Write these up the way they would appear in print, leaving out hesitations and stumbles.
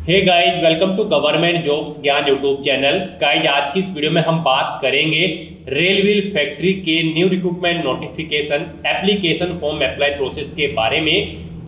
Hey guys, welcome to government jobs Gyan YouTube channel. Guys, आज की इस वीडियो में हम बात करेंगे रेल व्हील फैक्ट्री के new recruitment notification application form apply process के बारे में।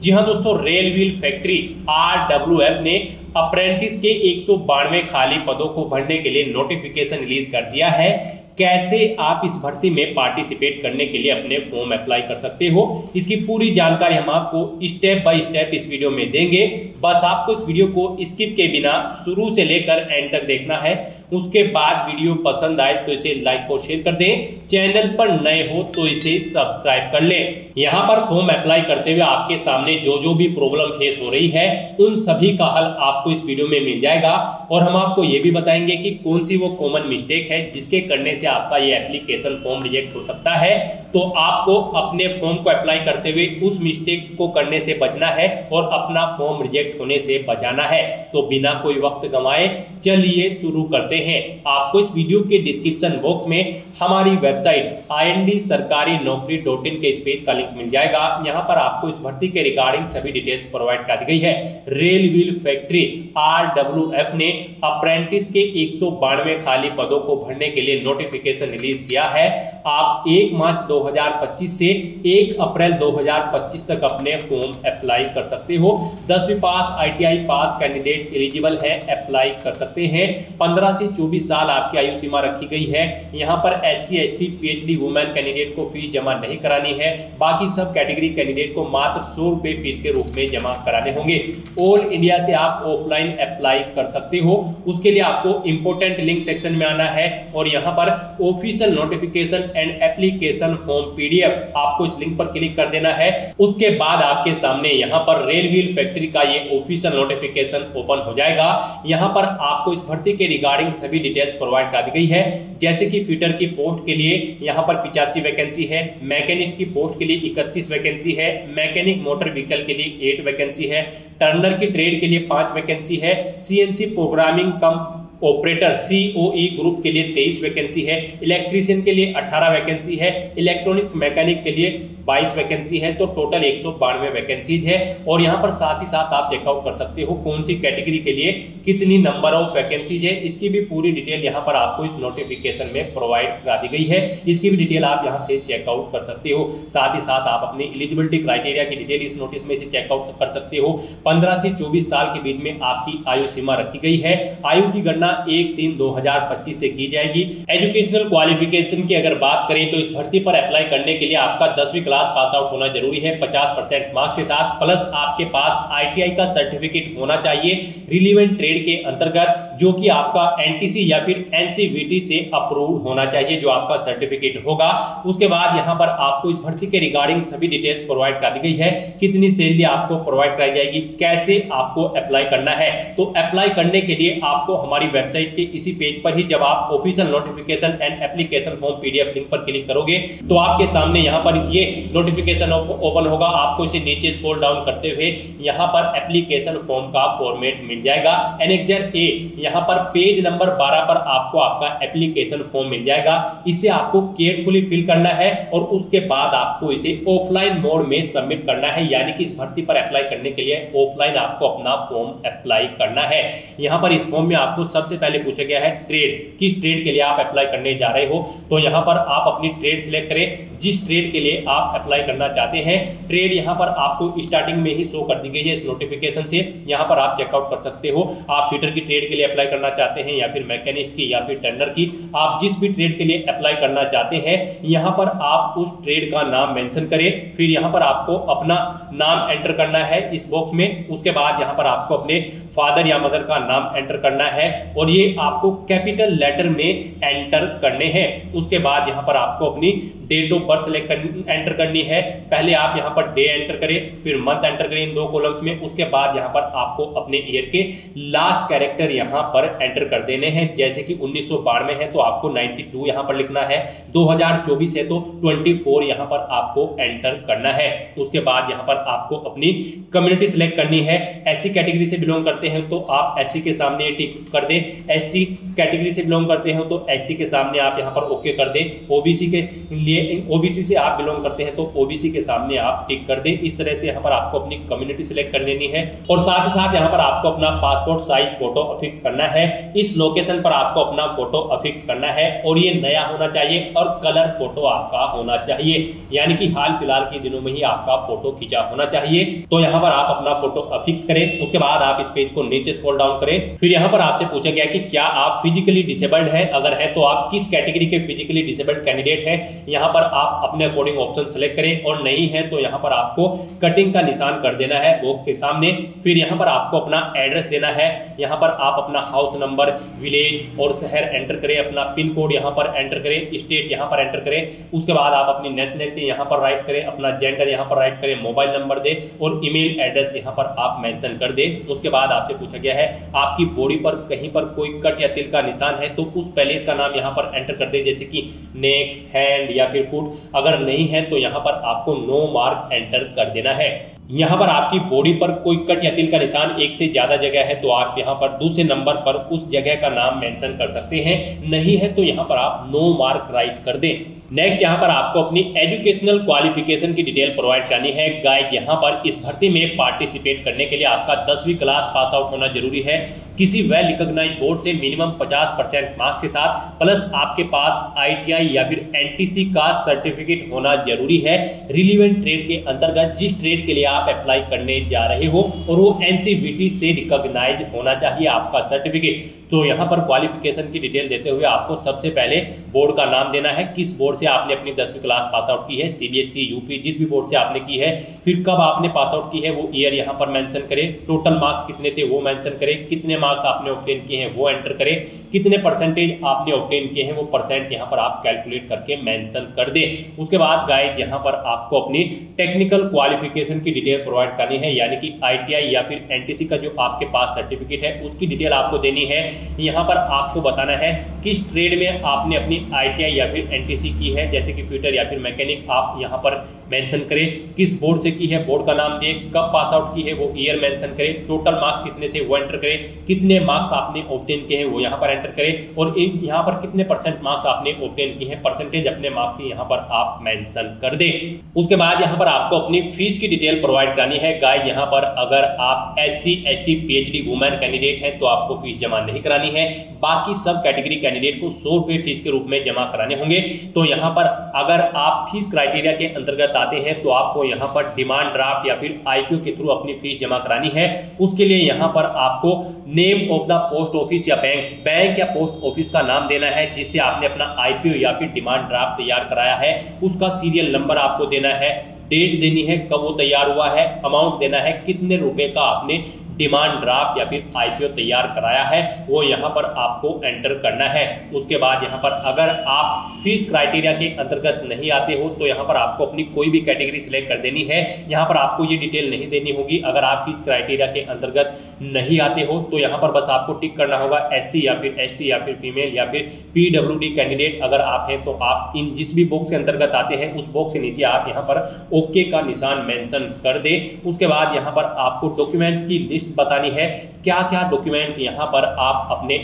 जी हाँ दोस्तों, रेल व्हील फैक्ट्री RWF ने अप्रेंटिस के 192 खाली पदों को भरने के लिए नोटिफिकेशन रिलीज कर दिया है। कैसे आप इस भर्ती में पार्टिसिपेट करने के लिए अपने फॉर्म अप्लाई कर सकते हो, इसकी पूरी जानकारी हम आपको स्टेप बाय स्टेप इस वीडियो में देंगे। बस आपको इस वीडियो को स्किप के बिना शुरू से लेकर एंड तक देखना है। उसके बाद वीडियो पसंद आए तो इसे लाइक और शेयर कर दें। चैनल पर नए हो तो इसे सब्सक्राइब कर लें। यहाँ पर फॉर्म अप्लाई करते हुए आपके सामने जो भी प्रॉब्लम फेस हो रही है उन सभी का हल आपको इस वीडियो में मिल जाएगा। और हम आपको ये भी बताएंगे कि कौन सी वो कॉमन मिस्टेक है जिसके करने से आपका ये एप्लीकेशन फॉर्म रिजेक्ट हो सकता है। तो आपको अपने फॉर्म को अप्लाई करते हुए उस मिस्टेक्स को करने से बचना है और अपना फॉर्म रिजेक्ट होने से बचाना है। तो बिना कोई वक्त गंवाए चलिए शुरू करते हैं। आपको इस वीडियो के डिस्क्रिप्शन बॉक्स में हमारी वेबसाइट IND-sarkari-naukri.in के इस पेज का लिंक मिल जाएगा। यहाँ पर आपको इस भर्ती के रिगार्डिंग सभी डिटेल्स प्रोवाइड कर दी गई है। रेल व्हील फैक्ट्री RWF ने अप्रेंटिस के 192 खाली पदों को भरने के लिए नोटिफिकेशन रिलीज किया है। आप 1 मार्च 2025 से 1 अप्रैल 2025 तक अपने फॉर्म अप्लाई कर सकते हो। 10वीं पास ITI पास कैंडिडेट एलिजिबल है, अप्लाई कर सकते हैं। 15 से 24 साल आपकी आयु सीमा रखी गई है। यहाँ पर SC ST PhD women candidate को फीस जमा नहीं करानी है। बाकी सब कैटेगरी कैंडिडेट को मात्र 100 रुपए फीस के रूप में जमा कराने होंगे। ऑल इंडिया से आप ऑफलाइन अप्लाई कर सकते हो। उसके लिए आपको इंपोर्टेंट लिंक सेक्शन में आना है और यहाँ पर official notification and application form PDF आपको इस लिंक पर क्लिक कर देना है। उसके बाद आपके सामने यहाँ पर रेल व्हील फैक्ट्री का ये ऑफिशियल नोटिफिकेशन ओपन हो जाएगा। यहाँ पर आपको इस भर्ती के रिगार्डिंग सभी डिटेल्स प्रोवाइड कर दी गई है। जैसे कि फिटर की पोस्ट के लिए यहाँ पर 85 वैकेंसी है, मैकेनिस्ट की पोस्ट के लिए 31 वैकेंसी है, मैकेनिक मोटर व्हीकल के लिए 8 वैकेंसी है, टर्नर की ट्रेड के लिए 5 वैकेंसी है, CNC प्रोग्रामिंग कम ऑपरेटर COE ग्रुप के लिए 23 वैकेंसी है, इलेक्ट्रीशियन के लिए 18 वैकेंसी है, इलेक्ट्रॉनिक्स मैकेनिक के लिए 22 वैकेंसी है। तो टोटल 192 वैकेंसीज है। और यहाँ पर साथ ही साथ आप चेकआउट कर सकते हो कौन सी कैटेगरी के लिए कितनी नंबर ऑफ वैकेंसीज है। इसकी भी पूरी डिटेल यहाँ पर आपको इस नोटिफिकेशन में प्रोवाइड करा दी गई है। इसकी भी डिटेल आप यहाँ से चेकआउट कर सकते हो। साथ ही साथ आप अपनी एलिजिबिलिटी क्राइटेरिया की डिटेल इस नोटिस में से चेकआउट कर सकते हो। 15 से 24 साल के बीच में आपकी आयु सीमा रखी गई है। आयु की गणना 1/3/2025 से की जाएगी। एजुकेशनल क्वालिफिकेशन की अगर बात करें तो इस भर्ती पर अप्लाई करने के लिए आपका 10वीं क्लास पास आउट होना जरूरी है 50% मार्क्स के साथ, प्लस आपके पास ITI का सर्टिफिकेट होना चाहिए रिलीवेंट ट्रेड के अंतर्गत, जो कि आपका NTC या फिर NCVT से अप्रूव्ड होना चाहिए जो आपका सर्टिफिकेट होगा। उसके बाद यहाँ पर आपको इस भर्ती के रिगार्डिंग सभी डिटेल्स प्रोवाइड कर दी गई है। कितनी सैलरी आपको प्रोवाइड कराई जाएगी, कैसे आपको अप्लाई करना है। तो अप्लाई करने के लिए आपको हमारी वेबसाइट के इसी पेज पर ही जब आप official notification and application form PDF link पर क्लिक करोगे तो आपके सामने यहाँ पर ये नोटिफिकेशन ओपन होगा। आपको इसे नीचे स्क्रॉल डाउन करते हुए यहाँ पर एप्लीकेशन फॉर्म का फॉर्मेट मिल जाएगा। एनेक्जर A यहाँ पर पेज नंबर 12 पर आपको आपका एप्लीकेशन फॉर्म मिल जाएगा। इसे आपको केयरफुली फिल करना है और उसके बाद आपको इसे ऑफलाइन मोड में सबमिट करना है। यानी कि इस भर्ती पर अप्लाई करने के लिए ऑफलाइन आपको अपना फॉर्म अप्लाई करना है। यहाँ पर इस फॉर्म में आपको सबसे पहले पूछा गया है ट्रेड, किस ट्रेड के लिए आप अप्लाई करने जा रहे हो। तो यहाँ पर आप अपनी ट्रेड सिलेक्ट करें जिस ट्रेड के लिए आप अप्लाई करना चाहते हैं। ट्रेड यहाँ पर आपको स्टार्टिंग में ही शो कर दी गई है इस नोटिफिकेशन से। यहाँ पर आप चेकआउट कर सकते हो। आप फिटर की ट्रेड के लिए अप्लाई करना चाहते हैं या फिर मैकेनिस्ट की या फिर टर्नर की, आप जिस भी ट्रेड के लिए अप्लाई करना चाहते हैं यहाँ पर आप उस ट्रेड का नाम मेंशन करें। फिर यहाँ पर आपको अपना नाम एंटर करना है इस बॉक्स में। उसके बाद यहाँ पर आपको अपने फादर या मदर का नाम एंटर करना है और ये आपको कैपिटल लेटर में एंटर करने हैं। उसके बाद यहाँ पर आपको अपनी date of birth select enter करनी है। पहले आप यहाँ पर डे एंटर करें, फिर मंथ एंटर करें इन 2 कॉलम्स में। उसके बाद यहाँ पर आपको अपने ईयर के लास्ट कैरेक्टर यहाँ पर एंटर कर देने हैं। जैसे कि 1992 है तो आपको 92 यहाँ पर लिखना है, 2024 है तो 24 यहाँ पर आपको एंटर करना है। उसके बाद यहाँ पर आपको अपनी कम्युनिटी सिलेक्ट करनी है। SC कैटेगरी से बिलोंग करते हैं तो आप SC के सामने टिक कर दें, ST कैटेगरी से बिलोंग करते हो तो एसटी के सामने आप यहाँ पर ओके कर दें। ओबीसी के लिए, ओबीसी से आप बिलोंग करते हैं तो ओबीसी के सामने आप टिक कर दें। इस तरह से यहाँ पर आपको अपनी कम्युनिटी सिलेक्ट कर लेनी है और साथ ही साथ यहाँ पर आपको अपना पासपोर्ट साइज फोटो अफिक्स करना है। इस लोकेशन पर आपको अपना फोटो अफिक्स करना है और ये नया होना चाहिए और कलर फोटो आपका होना चाहिए, यानी कि हाल फिलहाल के दिनों में ही आपका फोटो खींचा होना चाहिए। तो यहाँ पर आप अपना फोटो अफिक्स करें। उसके बाद आप इस पेज को नीचे स्क्रॉल डाउन करें। फिर यहाँ पर आपसे पूछा गया कि क्या आप फिजिकली डिसेबल्ड हैं, अगर है तो आप किस कैटेगरी के फिजिकली डिसेबल्ड कैंडिडेट हैं। यहाँ पर आप अपने अकॉर्डिंग ऑप्शन सेलेक्ट करें और नहीं है तो यहाँ पर आपको कटिंग का निशान कर देना है बॉक्स के सामने। फिर यहाँ पर आपको अपना एड्रेस देना है। यहाँ पर आप अपना हाउस नंबर, विलेज और शहर एंटर करें, अपना पिन कोड यहाँ पर एंटर करें, स्टेट यहाँ पर एंटर करें। उसके बाद आप अपनी नेशनलिटी यहाँ पर राइट करें, अपना जेंडर यहाँ पर राइट करें, मोबाइल नंबर दे और ईमेल एड्रेस यहाँ पर आप मेंशन कर दें। उसके बाद आपसे पूछा गया है आपकी बॉडी पर कहीं पर कोई कट या तिल का निशान है तो उस पैलेस का नाम यहाँ पर एंटर कर दे, जैसे कि नेक, हैंड या फिर फुट। अगर नहीं है तो यहाँ पर आपको नो मार्क एंटर कर देना है। यहाँ पर आपकी बॉडी पर कोई कट या तिल का निशान एक से ज्यादा जगह है तो आप यहाँ पर दूसरे नंबर पर उस जगह का नाम मेंशन कर सकते हैं, नहीं है तो यहाँ पर आप नो मार्क राइट कर दें। नेक्स्ट यहाँ पर आपको अपनी एजुकेशनल क्वालिफिकेशन की डिटेल प्रोवाइड करनी है। गाइड यहाँ पर इस भर्ती में पार्टिसिपेट करने के लिए आपका 10वीं क्लास पास आउट होना जरूरी है, किसी वेल रिकॉग्नाइज बोर्ड से मिनिमम 50% मार्क्स के साथ, प्लस आपके पास आईटीआई या फिर एनटीसी का सर्टिफिकेट होना जरूरी है। रिलीवेंट ट्रेड के अंतर्गत जिस ट्रेड के लिए आप अप्लाई करने जा रहे हो और वो एनसीवीटी से रिकॉग्नाइज होना चाहिए आपका सर्टिफिकेट। तो यहाँ पर क्वालिफिकेशन की डिटेल देते हुए आपको सबसे पहले बोर्ड का नाम देना है, किस बोर्ड से आपने अपनी 10वीं क्लास पास आउट की है, सीबीएसई, यूपी, जिस भी बोर्ड से आपने की है। फिर कब आपने पास आउट की है वो ईयर यहाँ पर मेंशन करें, टोटल मार्क्स कितने थे वो मेंशन करें, कितने मार्क्स आपने ऑब्टेन किए हैं वो एंटर करें, कितने परसेंटेज आपने ऑब्टेन किए हैं वो परसेंट यहाँ पर आप कैलकुलेट करके मेंशन कर दें। उसके बाद गाइड यहाँ पर आपको अपनी टेक्निकल क्वालिफिकेशन की डिटेल प्रोवाइड करनी है, यानी कि आईटीआई या फिर एनटीसी का जो आपके पास सर्टिफिकेट है उसकी डिटेल आपको देनी है। यहाँ पर आपको बताना है किस ट्रेड में आपने अपनी आईटीआई या फिर एनटीसी की है, जैसे कि फिटर या फिर मैकेनिक आप यहाँ पर मेंशन करें, किस बोर्ड से की है बोर्ड का नाम दें, कब पास आउट की है वो ईयर मेंशन करें, टोटल मार्क्स कितने थे वो एंटर करें, कितने मार्क्स आपने ऑब्टेन किए हैं वो यहाँ पर एंटर करें और यहाँ पर कितने परसेंट मार्क्स आपने ऑब्टेन किए हैं, परसेंटेज अपने मार्क्स की यहाँ पर आप मेंशन कर दें। उसके बाद यहाँ पर आपको अपनी फीस की डिटेल प्रोवाइड करनी है। गाइड यहाँ पर अगर आप SC, ST, PhD women candidate हैं तो आपको फीस जमा नहीं करानी है, बाकी सब कैटेगरी कैंडिडेट को 100 रुपए फीस के रूप में जमा कराने होंगे। तो यहाँ पर अगर आप फीस क्राइटेरिया के अंतर्गत आते हैं तो आपको यहाँ पर डिमांड ड्राफ्ट या फिर आईपीओ के थ्रू अपनी फीस जमा करानी है। उसके लिए यहाँ पर आपको name of the post office या बैंक या पोस्ट ऑफिस का नाम देना है जिससे आपने अपना आईपीओ या फिर डिमांड ड्राफ्ट तैयार कराया है, उसका सीरियल नंबर आपको देना है, डेट देनी है कब वो तैयार हुआ है, अमाउंट देना है कितने रुपए का आपने डिमांड ड्राफ्ट या फिर आईपीओ तैयार कराया है वो यहाँ पर आपको एंटर करना है। उसके बाद यहाँ पर अगर आप फीस क्राइटेरिया के अंतर्गत नहीं आते हो तो यहाँ पर आपको अपनी कोई भी कैटेगरी सिलेक्ट कर देनी है। यहाँ पर आपको ये डिटेल नहीं देनी होगी। अगर आप फीस क्राइटेरिया के अंतर्गत नहीं आते हो तो यहाँ पर बस आपको टिक करना होगा SC या फिर ST या फिर फीमेल या फिर PWD कैंडिडेट अगर आप हैं तो आप इन जिस भी बॉक्स के अंतर्गत आते हैं उस बॉक्स के नीचे आप यहाँ पर ओके का निशान मेंशन कर दे। उसके बाद यहाँ पर आपको डॉक्यूमेंट्स की लिस्ट बतानी है, क्या क्या डॉक्यूमेंट यहाँ पर आप अपने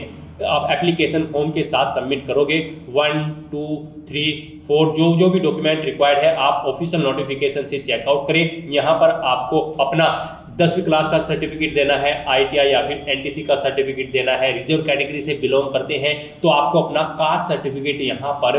एप्लीकेशन फॉर्म के साथ सबमिट करोगे। 1, 2, 3, 4 जो भी डॉक्यूमेंट रिक्वायर्ड है आप ऑफिशियल नोटिफिकेशन से चेकआउट करें। यहाँ पर आपको अपना 10वीं क्लास का सर्टिफिकेट देना है, आईटीआई या फिर एनटीसी का सर्टिफिकेट देना है, रिजर्व कैटेगरी से बिलोंग करते हैं तो आपको अपना कास्ट सर्टिफिकेट यहाँ पर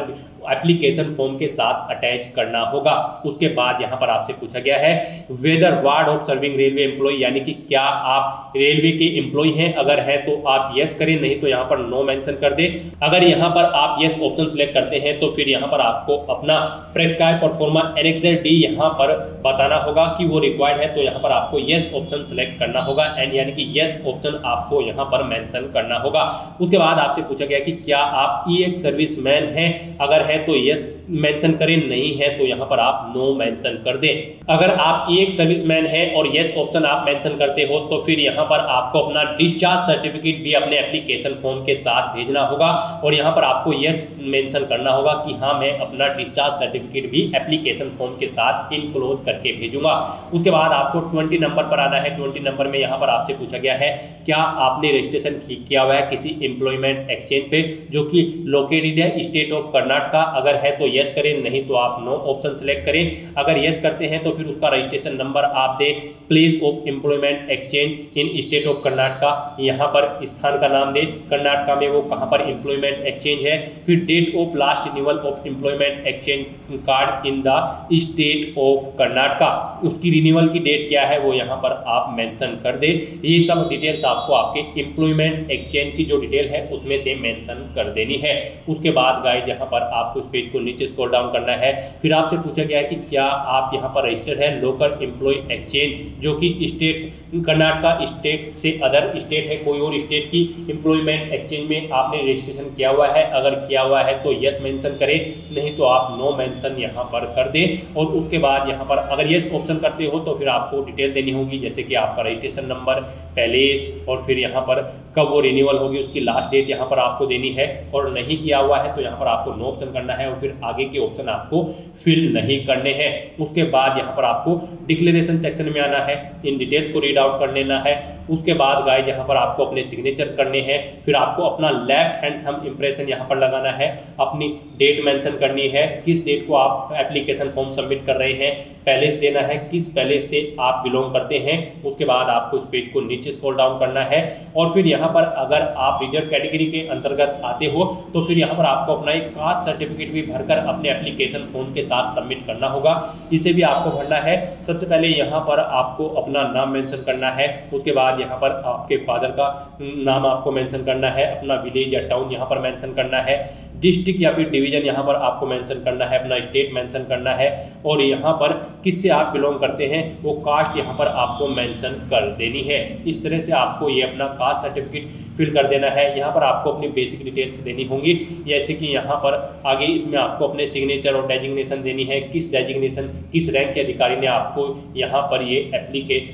एप्लीकेशन फॉर्म के साथ अटैच करना होगा। उसके बाद यहाँ पर आपसे पूछा गया है whether ward of serving railway employee, यानी कि क्या आप रेलवे के एम्प्लॉय हैं, अगर है तो आप यस करें, नहीं तो यहाँ पर नो मेंशन कर दे। अगर यहाँ पर आप यस ऑप्शन सिलेक्ट करते हैं तो फिर यहाँ पर आपको अपना प्रेकाय परफॉर्मा एनेक्सर डी यहाँ पर बताना होगा कि वो रिक्वायर्ड है, तो यहाँ पर आपको यस ऑप्शन सिलेक्ट करना होगा एंड यानी कि यस ऑप्शन आपको यहाँ पर मेंशन करना होगा। उसके बाद आपसे पूछा गया कि क्या आप EX सर्विसमैन हैं, अगर है तो यस मेंशन करें, नहीं है तो यहाँ पर आप नो मेंशन कर दें। अगर आप एक सर्विसमैन है और यस ऑप्शन आप मेंशन करते हो तो फिर यहाँ पर आपको अपना डिस्चार्ज सर्टिफिकेट भी अपने एप्लीकेशन फॉर्म के साथ भेजना होगा और यहाँ पर आपको यस मेंशन करना होगा कि हाँ मैं अपना डिस्चार्ज सर्टिफिकेट भी एप्लीकेशन फॉर्म के साथ इनक्लोज करके भेजूंगा। उसके बाद आपको 20 नंबर पर आना है। 20 नंबर में यहाँ पर आपसे पूछा गया है क्या आपने रजिस्ट्रेशन किया हुआ है किसी एम्प्लॉयमेंट एक्सचेंज पे जो कि लोकेटेड है स्टेट ऑफ कर्नाटका। अगर है तो यस करें, नहीं तो आप नो ऑप्शन सेलेक्ट करें। अगर यस करते हैं तो फिर उसका रजिस्ट्रेशन नंबर आप दें, place of employment exchange in state of Karnataka, यहाँ पर स्थान का नाम दें, कर्नाटका में वो कहाँ पर एम्प्लॉयमेंट एक्सचेंज है। फिर date of last renewal of employment exchange card in the state of Karnataka, उसकी रिन्यूअल की डेट क्या है वो यहाँ पर आप मेंशन कर दे। ये सब डिटेल्स आपको आपके एम्प्लॉयमेंट एक्सचेंज की जो डिटेल है उसमें से मेंशन कर देनी है। उसके बाद गाइस यहाँ पर आपको इस पेज को नीचे स्क्रॉल डाउन करना है। फिर आपसे पूछा गया है कि क्या आप यहाँ पर रजिस्टर्ड है लोकल एम्प्लॉय एक्सचेंज जो कि स्टेट कर्नाटका स्टेट से अदर स्टेट है, कोई और स्टेट की एम्प्लॉयमेंट एक्सचेंज में आपने रजिस्ट्रेशन किया हुआ है। अगर किया हुआ है तो यस मेंशन करें, नहीं तो आप नो मेंशन यहाँ पर कर दें। और उसके बाद यहाँ पर अगर यस ऑप्शन करते हो तो फिर आपको डिटेल देनी होगी, जैसे कि आपका रजिस्ट्रेशन नंबर, पैलेस और फिर यहाँ पर कब वो रिन्यूअल होगी उसकी लास्ट डेट यहाँ पर आपको देनी है। और नहीं किया हुआ है तो यहाँ पर आपको नो ऑप्शन करना है और फिर आगे के ऑप्शन आपको फिल नहीं करने हैं। उसके बाद यहाँ पर आपको डिक्लेरेशन सेक्शन में आना है, इन डिटेल्स को रीड आउट कर लेना है। उसके बाद गाइस यहाँ पर आपको अपने सिग्नेचर करने हैं। फिर आपको अपना लेफ्ट हैंड थंब इंप्रेशन यहाँ पर लगाना है, अपनी डेट मेंशन करनी है, किस डेट को आप एप्लीकेशन फॉर्म सबमिट कर रहे हैं, पैलेस देना है, किस पैलेस से आप बिलोंग करते हैं। उसके बाद आपको इस पेज को नीचे स्क्रॉल डाउन करना है और फिर यहाँ पर अगर आप रिजर्व कैटेगरी के अंतर्गत आते हो तो फिर यहाँ पर आपको अपना एक कास्ट सर्टिफिकेट भी भरकर अपने एप्लीकेशन फॉर्म के साथ सबमिट करना होगा। इसे भी आपको भरना है। सबसे पहले यहाँ पर आपको अपना नाम मेंशन करना है। उसके बाद यहाँ पर आपके फादर का नाम आपको मेंशन करना है, अपना विलेज या टाउन यहाँ पर मेंशन करना है, डिस्ट्रिक्ट या फिर डिवीजन यहाँ पर आपको मेंशन करना है, अपना स्टेट मेंशन करना है और यहाँ पर किससे आप बिलोंग करते हैं वो कास्ट यहाँ पर आपको मेंशन कर देनी है। इस तरह से आपको ये अपना कास्ट सर्टिफिकेट फिल कर देना है। यहाँ पर आपको अपनी बेसिक डिटेल्स देनी होंगी, जैसे कि यहाँ पर आगे इसमें आपको अपने सिग्नेचर और डेजिग्नेशन देनी है, किस डेजिग्नेशन किस रैंक के अधिकारी ने आपको यहाँ पर ये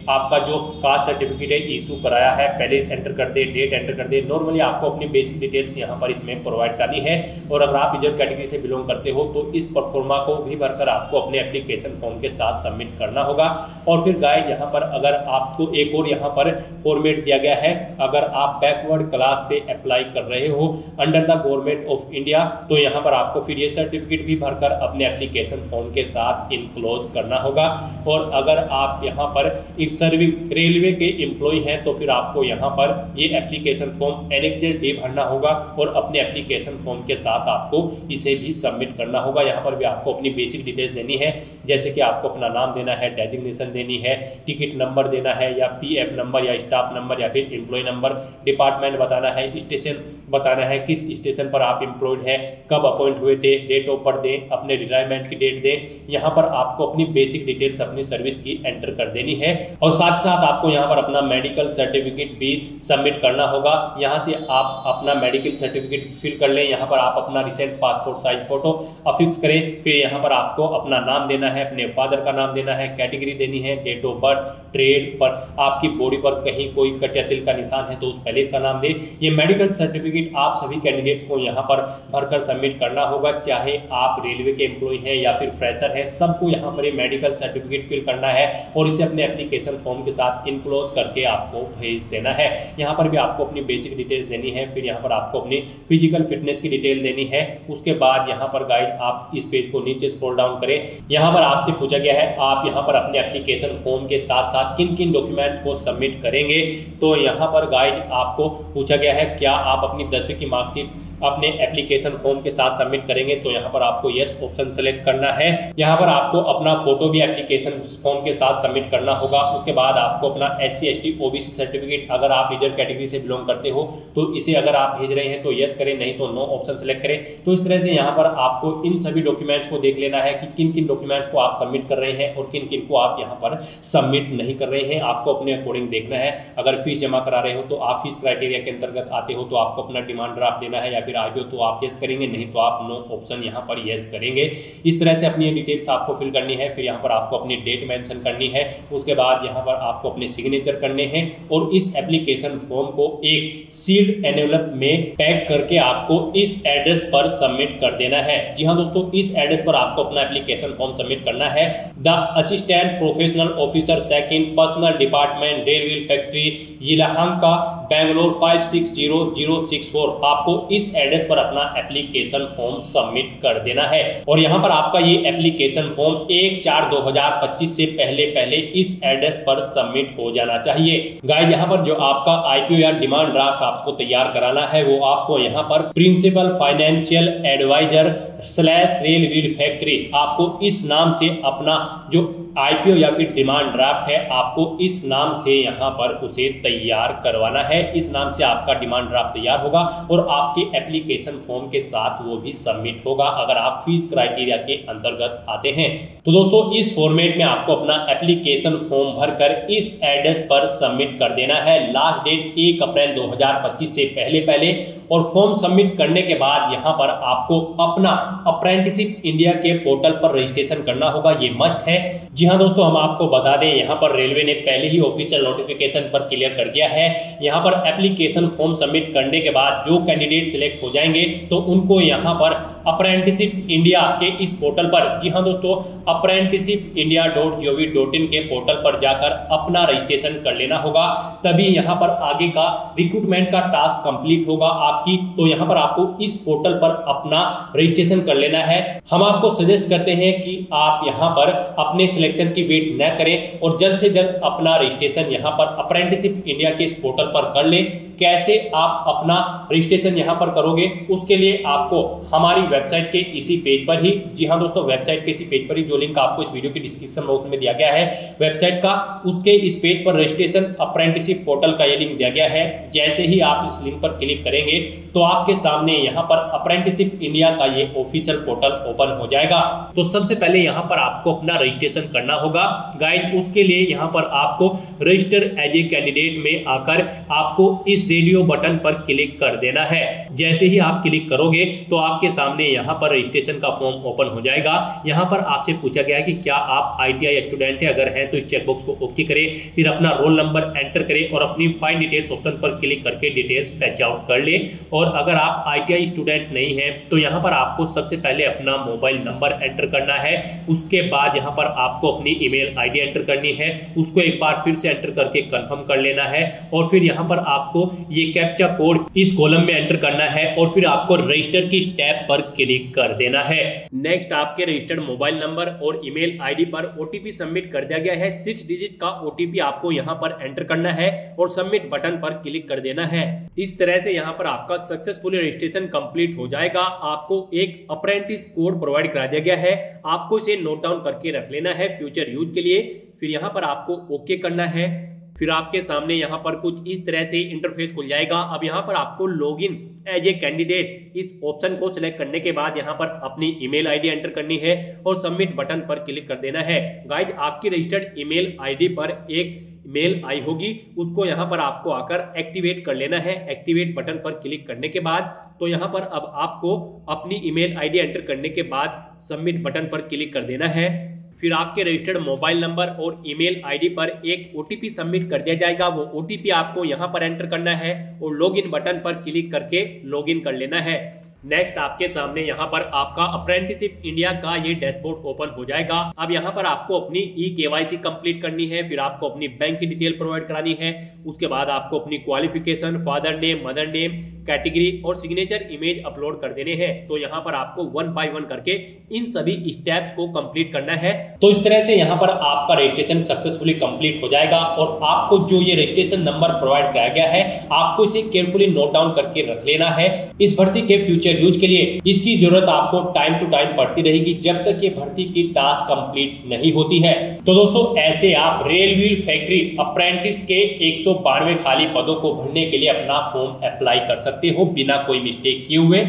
आपका जो कास्ट सर्टिफिकेट है इशू कराया है, पहले इस एंटर कर दे, डेट एंटर कर दे। नॉर्मली आपको अपनी बेसिक डिटेल्स यहाँ पर इसमें प्रोवाइड करनी है। और अगर आप रिजर्व कैटेगरी से बिलोंग करते हो तो इस परफॉर्मा को भी भरकर आपको अपने एप्लीकेशन फॉर्म के साथ सबमिट करना होगा। और फिर गाइस यहाँ पर अगर आपको एक और यहाँ पर फॉर्मेट दिया गया है, अगर आप बैकवर्ड क्लास से अप्लाई कर रहे हो under the government of India तो यहाँ पर आपको फिर ये सर्टिफिकेट भी भरकर अपने एप्लीकेशन फॉर्म के साथ इनक्लोज करना होगा। और अगर आप यहाँ पर एक सर्विस रेलवे के एम्प्लॉय हैं तो फिर आपको यहाँ पर ये एप्लीकेशन फॉर्म एनेक्जर डी भरना होगा और अपने एप्लीकेशन फॉर्म के साथ आपको इसे भी सबमिट करना होगा। यहाँ पर भी आपको अपनी बेसिक डिटेल्स देनी है, जैसे कि आपको अपना नाम देना है, डेजिग्नेशन देनी है, टिकट नंबर देना है या पीएफ नंबर या स्टाफ नंबर या फिर एम्प्लॉय नंबर, डिपार्टमेंट बताना है, स्टेशन बताना है, किस स्टेशन पर आप एम्प्लॉयड हैं, कब अपॉइंट हुए थे, डेट ऑफ बर्थ दें, अपने रिटायरमेंट की डेट दें। यहाँ पर आपको अपनी बेसिक डिटेल्स अपनी सर्विस की एंटर कर देनी है और साथ साथ आपको यहाँ पर अपना मेडिकल सर्टिफिकेट भी सबमिट करना होगा। यहाँ से आप अपना मेडिकल सर्टिफिकेट फिल कर लें। यहाँ पर आप अपना recent passport size photo affix करें। फिर यहाँ पर आपको अपना नाम देना है, अपने फादर का नाम देना है, कैटेगरी देनी है, डेट ऑफ बर्थ, ट्रेड पर आपकी बॉडी पर कहीं कोई कट या तिल का निशान है तो उस पैलेस का नाम दे। ये मेडिकल सर्टिफिकेट आप सभी कैंडिडेट्स को यहाँ पर भरकर सबमिट करना होगा, चाहे आप रेलवे के एम्प्लॉय हैं या फिर फ्रेशर हैं, सबको यहाँ पर ये मेडिकल सर्टिफिकेट फिल करना है और इसे अपने एप्लीकेशन फॉर्म के साथ इनक्लोज करके आपको भेज देना है। यहाँ पर भी आपको अपनी बेसिक डिटेल्स देनी है, फिर यहाँ पर आपको अपनी फिजिकल फिटनेस की डिटेल देनी है। उसके बाद यहाँ पर गाइड आप इस पेज को नीचे स्क्रॉल डाउन करें। यहाँ पर आपसे पूछा गया है आप यहाँ पर अपने एप्लीकेशन फॉर्म के साथ साथ किन किन डॉक्यूमेंट्स को सबमिट करेंगे। तो यहाँ पर गाइड आपको पूछा गया है क्या आप अपनी 10वीं की मार्कशीट अपने एप्लीकेशन फॉर्म के साथ सबमिट करेंगे, तो यहाँ पर आपको यस ऑप्शन सेलेक्ट करना है। यहाँ पर आपको अपना फोटो भी एप्लीकेशन फॉर्म के साथ सबमिट करना होगा। उसके बाद आपको अपना SC ST OBC सर्टिफिकेट, अगर आप रिजर्व कैटेगरी से बिलोंग करते हो तो इसे अगर आप भेज रहे हैं तो यस करें, नहीं तो नो ऑप्शन सेलेक्ट करें। तो इस तरह से यहाँ पर आपको इन सभी डॉक्यूमेंट्स को देख लेना है कि किन किन डॉक्यूमेंट्स को आप सबमिट कर रहे हैं और किन किन को आप यहाँ पर सबमिट नहीं कर रहे हैं। आपको अपने अकॉर्डिंग देखना है। अगर फीस जमा करा रहे हो तो आप फीस क्राइटेरिया के अंतर्गत आते हो तो आपको अपना डिमांड ड्राफ्ट देना है, या फिर आईपीओ तो आप यस करेंगे, नहीं तो आप नो ऑप्शन यहाँ पर यस करेंगे। इस तरह से अपनी डिटेल्स आपको फिल करनी है। फिर यहाँ पर आपको अपनी डेट मेंशन करनी है। उसके बाद यहाँ पर आपको अपने सिग्नेचर करने हैं और इस एप्लीकेशन फॉर्म को एक सील्ड एनवेलप में पैक करके आपको इस एड्रेस पर सबमिट कर देना है। जी हाँ दोस्तों, इस एड्रेस पर आपको अपना एप्लीकेशन फॉर्म सबमिट करना है। The assistant professional officer second personal department rail wheel factory Yelahanka Bangalore 560064। आपको इस एड्रेस पर अपना एप्लीकेशन फॉर्म सबमिट कर देना है और यहाँ पर आपका ये एप्लीकेशन फॉर्म 1/4/2025 से पहले इस एड्रेस पर सबमिट हो जाना चाहिए। गाइस, यहाँ पर जो आपका आईपीओ या डिमांड ड्राफ्ट आपको तैयार कराना है वो आपको यहाँ पर principal financial adviser / rail wheel factory, आपको इस नाम से अपना जो आईपीओ या फिर डिमांड ड्राफ्ट है आपको इस नाम से यहाँ पर उसे तैयार करवाना है। इस नाम से आपका डिमांड ड्राफ्ट तैयार होगा और आपके एप्लीकेशन फॉर्म के साथ वो भी सबमिट होगा अगर आप फीस क्राइटेरिया के अंतर्गत आते हैं। तो दोस्तों, इस फॉर्मेट में आपको अपना एप्लीकेशन फॉर्म भरकर इस एड्रेस पर सबमिट कर देना है। लास्ट डेट 1 अप्रैल 2025 से पहले और फॉर्म सबमिट करने के बाद यहाँ पर आपको अपना अप्रेंटिसशिप इंडिया के पोर्टल पर रजिस्ट्रेशन करना होगा। ये मस्ट है। जी हाँ दोस्तों, हम आपको बता दें यहाँ पर रेलवे ने पहले ही ऑफिशियल नोटिफिकेशन पर क्लियर कर दिया है। यहाँ पर एप्लीकेशन फॉर्म सबमिट करने के बाद जो कैंडिडेट सिलेक्ट हो जाएंगे तो उनको यहाँ पर अप्रेंटिसशिप इंडिया के इस पोर्टल पर, जी हाँ दोस्तों, apprenticeshippindia.gov.in के पोर्टल पर जाकर अपना रजिस्ट्रेशन कर लेना होगा। तभी यहाँ पर आगे का रिक्रूटमेंट का टास्क कंप्लीट होगा आपकी। तो यहाँ पर आपको इस पोर्टल पर अपना रजिस्ट्रेशन कर लेना है। हम आपको सजेस्ट करते हैं कि आप यहाँ पर अपने सिलेक्शन की वेट न करें और जल्द से जल्द अपना रजिस्ट्रेशन यहाँ पर अप्रेंटिसशिप इंडिया के इस पोर्टल पर कर लें। कैसे आप अपना रजिस्ट्रेशन यहाँ पर करोगे, उसके लिए आपको हमारी वेबसाइट के इसी पेज पर ही, जी हाँ दोस्तों, वेबसाइट के इसी पेज पर ही, जो लिंक आपको इस वीडियो के डिस्क्रिप्शन बॉक्स में दिया गया है वेबसाइट का, उसके इस पेज पर रजिस्ट्रेशन अप्रेंटिसशिप पोर्टल का ये लिंक दिया गया है। जैसे ही आप इस लिंक पर क्लिक करेंगे तो आपके सामने यहाँ पर अप्रेंटिसशिप इंडिया का ये ऑफिशियल पोर्टल ओपन हो जाएगा। तो सबसे पहले यहाँ पर आपको अपना रजिस्ट्रेशन करना होगा। गाइस, उसके लिए यहाँ पर आपको रजिस्टर एज ए कैंडिडेट में आकर आपको इस रेडियो बटन पर क्लिक कर देना है। जैसे ही आप क्लिक करोगे तो आपके सामने यहाँ पर रजिस्ट्रेशन का फॉर्म ओपन हो जाएगा। यहाँ पर आपसे पूछा गया है कि क्या आप ITI स्टूडेंट है, अगर है तो इस चेकबॉक्स को ओके करें। फिर अपना रोल नंबर एंटर करें और अपनी फाइंड डिटेल्स ऑप्शन पर क्लिक करके डिटेल्स फैच आउट कर ले। और अगर आप ITI स्टूडेंट नहीं है तो यहाँ पर आपको सबसे पहले अपना मोबाइल नंबर एंटर करना है। उसके बाद यहाँ पर आपको अपनी ईमेल ID एंटर करनी है, उसको एक बार फिर से एंटर करके कंफर्म कर लेना है। और फिर यहाँ पर आपको ये कैप्चा कोड इस कॉलम में एंटर करना है और फिर आपको रजिस्टर की स्टेप पर क्लिक कर देना है। नेक्स्ट, आपके रजिस्टर्ड मोबाइल नंबर और ईमेल ID पर OTP सबमिट कर दिया गया है। 6 डिजिट का OTP आपको यहाँ पर एंटर करना है और सबमिट बटन पर क्लिक कर देना है। इस तरह से यहाँ पर आपका सक्सेसफुली रजिस्ट्रेशन कंप्लीट हो जाएगा। आपको एक अप्रेंटिस कोड प्रोवाइड करा दिया गया है, आपको इसे नोट डाउन करके रख लेना है फ्यूचर यूज के लिए। फिर यहाँ पर आपको ओके करना है। फिर आपके सामने यहाँ पर कुछ इस तरह से इंटरफेस खुल जाएगा। अब यहाँ पर आपको लॉगिन एज ए कैंडिडेट इस ऑप्शन को सिलेक्ट करने के बाद यहाँ पर अपनी ईमेल ID एंटर करनी है और सबमिट बटन पर क्लिक कर देना है। गाइज, आपकी रजिस्टर्ड ईमेल ID पर एक मेल आई होगी, उसको यहाँ पर आपको आकर एक्टिवेट कर लेना है। एक्टिवेट बटन पर क्लिक करने के बाद तो यहाँ पर अब आपको अपनी ईमेल ID एंटर करने के बाद सबमिट बटन पर क्लिक कर देना है। फिर आपके रजिस्टर्ड मोबाइल नंबर और ईमेल ID पर एक OTP सबमिट कर दिया जाएगा। वो OTP आपको यहाँ पर एंटर करना है और लॉगिन बटन पर क्लिक करके लॉगिन कर लेना है। नेक्स्ट, आपके सामने यहाँ पर आपका अप्रेंटिसशिप इंडिया का ये डैशबोर्ड ओपन हो जाएगा। अब यहाँ पर आपको अपनी KYC कंप्लीट करनी है। फिर आपको अपनी बैंक की डिटेल प्रोवाइड करानी है। उसके बाद आपको अपनी qualification, father name, mother name, category और सिग्नेचर इमेज अपलोड कर देने हैं। तो यहाँ पर आपको 1 बाय 1 करके इन सभी स्टेप्स को कंप्लीट करना है। तो इस तरह से यहाँ पर आपका रजिस्ट्रेशन सक्सेसफुली कंप्लीट हो जाएगा और आपको जो ये रजिस्ट्रेशन नंबर प्रोवाइड कराया गया है आपको इसे केयरफुली नोट डाउन करके रख लेना है। इस भर्ती के फ्यूचर यूज के लिए इसकी जरूरत आपको टाइम टू टाइम पड़ती रहेगी जब तक ये भर्ती की टास्क कंप्लीट नहीं होती है। तो दोस्तों, ऐसे आप रेल व्हील फैक्ट्री अप्रेंटिस के 192 खाली पदों को भरने के लिए अपना फॉर्म अप्लाई कर सकते हो बिना कोई मिस्टेक किए हुए।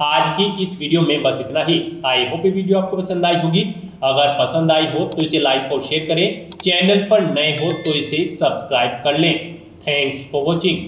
आज की इस वीडियो में बस इतना ही। आई होप ये वीडियो आपको पसंद आई होगी। अगर पसंद आई हो तो इसे लाइक और शेयर करें। चैनल पर नए हो तो इसे सब्सक्राइब कर लें। Thanks for watching.